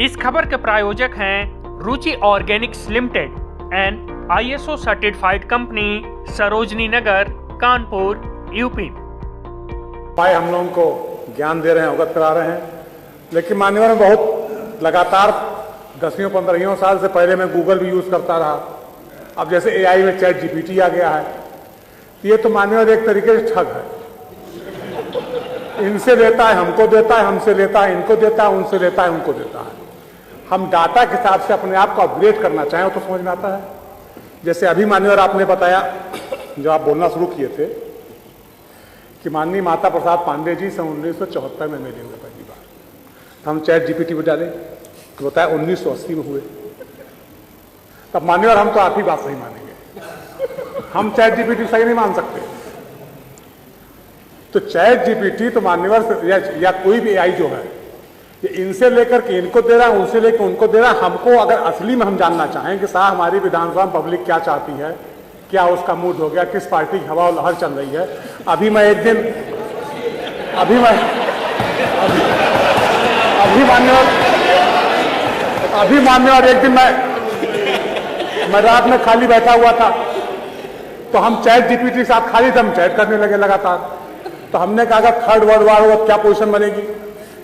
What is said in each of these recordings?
इस खबर के प्रायोजक हैं Ruchi Organics Limited and ISO certified company, Sarojini Nagar, Kanpur, UP. भाई हम लोगों को ज्ञान दे रहे हैं, अवगत करा रहे हैं, लेकिन मान्यवर में बहुत लगातार 10-15 साल से पहले मैं गूगल भी यूज करता रहा। अब जैसे AI में चैट GPT आ गया है, ये तो मान्यवर एक तरीके से ठग है। इनसे लेता है, हमको देता है, हमसे लेता है, इनको देता है, उनसे लेता है, उनको देता है। हम डाटा के हिसाब से अपने आप को अपग्रेड करना चाहें तो समझ में आता है। जैसे अभी मान्यवर आपने बताया, जो आप बोलना शुरू किए थे कि माननीय माता प्रसाद पांडे जी सन 1974 में मिले हुए पहली बार, तो हम चैट GPT पर डाले तो बताया 1980 में हुए। तब मान्यवर हम तो आप ही बात सही मानेंगे, हम चैट GPT सही नहीं मान सकते। तो चैट GPT तो मान्यवर या कोई भी AI जो है, ये इनसे लेकर के इनको दे रहा है, उनसे लेकर उनको दे रहा है। हमको अगर असली में हम जानना चाहें कि साहब हमारी विधानसभा पब्लिक क्या चाहती है, क्या उसका मूड हो गया, किस पार्टी की हवा और लहर चल रही है। अभी मान्यवर एक दिन मैं रात में खाली बैठा हुआ था, तो हम चैट GPT के साथ खाली थे, हम चैट करने लगे लगातार। तो हमने कहा अगर थर्ड वर्ल्ड वॉर हो क्या पोजीशन बनेगी,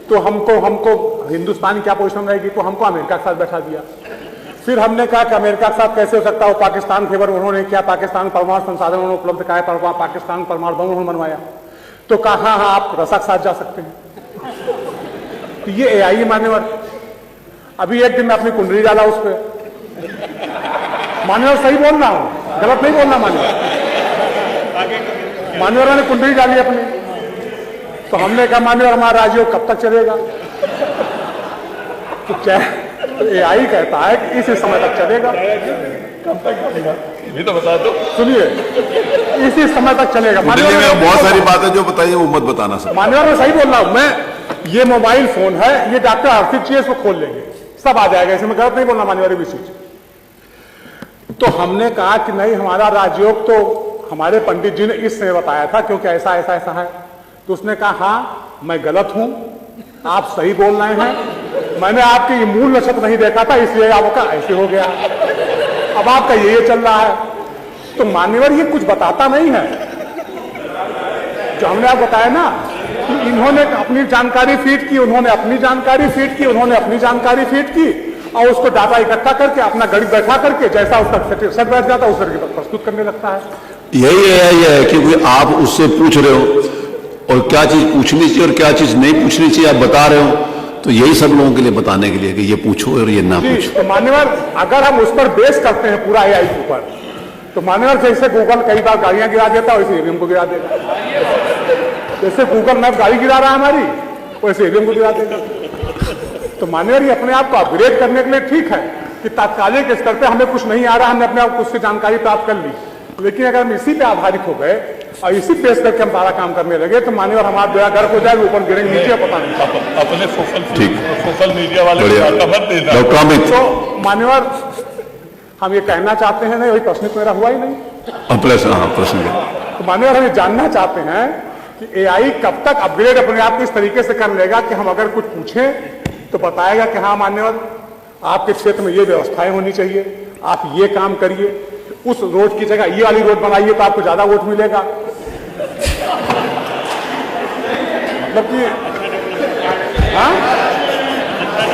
तो हमको हिंदुस्तान की क्या पोजीशन रहेगी, तो हमको अमेरिका के साथ बैठा दिया। फिर हमने कहा कि अमेरिका के साथ कैसे हो सकता है, वो पाकिस्तान फेवर उन्होंने किया, पाकिस्तान परमाणु संसाधन उन्होंने उपलब्ध कराया, पाकिस्तान परमाणु बम उन्होंने बनवाया। तो कहा हाँ आप रसा के साथ जा सकते हैं। तो ये AI मान्यवर। अभी एक दिन मैं अपनी कुंडली डाला उस पर, मान्यवर सही बोल रहा हूं, गलत नहीं बोलना मान्यवर ने कुंडली डाली अपनी। तो हमने कहा मान्यवर हमारा राजयोग कब तक चलेगा, तो क्या AI कहता है कि इसी समय तक चलेगा। कब तक चलेगा ये तो बता दो। सुनिए, इसी समय तक चलेगा। मान्यवर बहुत सारी बातें जो बताइए वो मत बताना सर। मान्यवर मैं सही बोल रहा हूं, मैं ये मोबाइल फोन है, ये डॉक्टर हर्षित चाहिए, इसको खोल लेंगे, सब आ जाएगा, इसमें गलत नहीं बोलना मान्यवर भी चीज। तो हमने कहा कि नहीं, हमारा राजयोग तो हमारे पंडित जी ने इस समय बताया था, क्योंकि ऐसा ऐसा ऐसा है। तो उसने कहा हाँ मैं गलत हूं, आप सही बोल रहे हैं, मैंने आपके ये मूल नक्षत्र नहीं देखा था, इसलिए आपका ऐसे हो गया, अब आपका ये चल रहा है। तो मान्यवर ये कुछ बताता नहीं है। जो हमने आप बताया ना कि इन्होंने अपनी जानकारी फीड की, उन्होंने अपनी जानकारी फीड की, उन्होंने अपनी जानकारी फीड की, और उसको डाटा इकट्ठा करके अपना गणित बैठा करके जैसा उसका सेट बैठ जाता है उस तरीके पर प्रस्तुत करने लगता है। यही है कि आप उससे पूछ रहे हो और क्या चीज पूछनी चाहिए और क्या चीज नहीं पूछनी चाहिए आप बता रहे हो, तो यही सब लोगों के लिए बताने के लिए कि ये पूछो और ये ना पूछो। तो मान्यवर अगर हम उस पर बेस करते हैं पूरा AI के ऊपर, तो मान्यवर जैसे गूगल कई बार गाड़ियां गिरा देता है, वैसे EVM को गिरा देगा। जैसे गूगल मैप गाड़ी गिरा रहा है हमारी, वैसे EVM को गिरा देगा। तो मान्यवर ये अपने आप को अपग्रेड करने के लिए ठीक है कि तात्कालिक स्तर पर हमें कुछ नहीं आ रहा, हमने अपने आप को उससे जानकारी प्राप्त कर ली, लेकिन अगर हम इसी पे आधारित हो गए और इसी बेस करके हम सारा काम करने लगे तो मान्यवर हमारा बेड़ा गर्क हो जाएगा, ऊपर गिरेंगे नीचे पता नहीं। अपने सोशल मीडिया वाले मत देना। तो मान्यवर हम ये कहना चाहते हैं, नहीं वही प्रश्न तो मेरा हुआ ही नहीं। प्रश्न तो मान्यवर हम ये जानना चाहते हैं कि AI कब तक अपग्रेड अपने आप को इस तरीके से कर लेगा कि हम अगर कुछ पूछें तो बताएगा कि हाँ मान्यवर आपके क्षेत्र में ये व्यवस्थाएं होनी चाहिए, आप ये काम करिए, उस रोड की जगह ये वाली रोड बनाइए तो आपको ज्यादा वोट मिलेगा। मतलब कि हाँ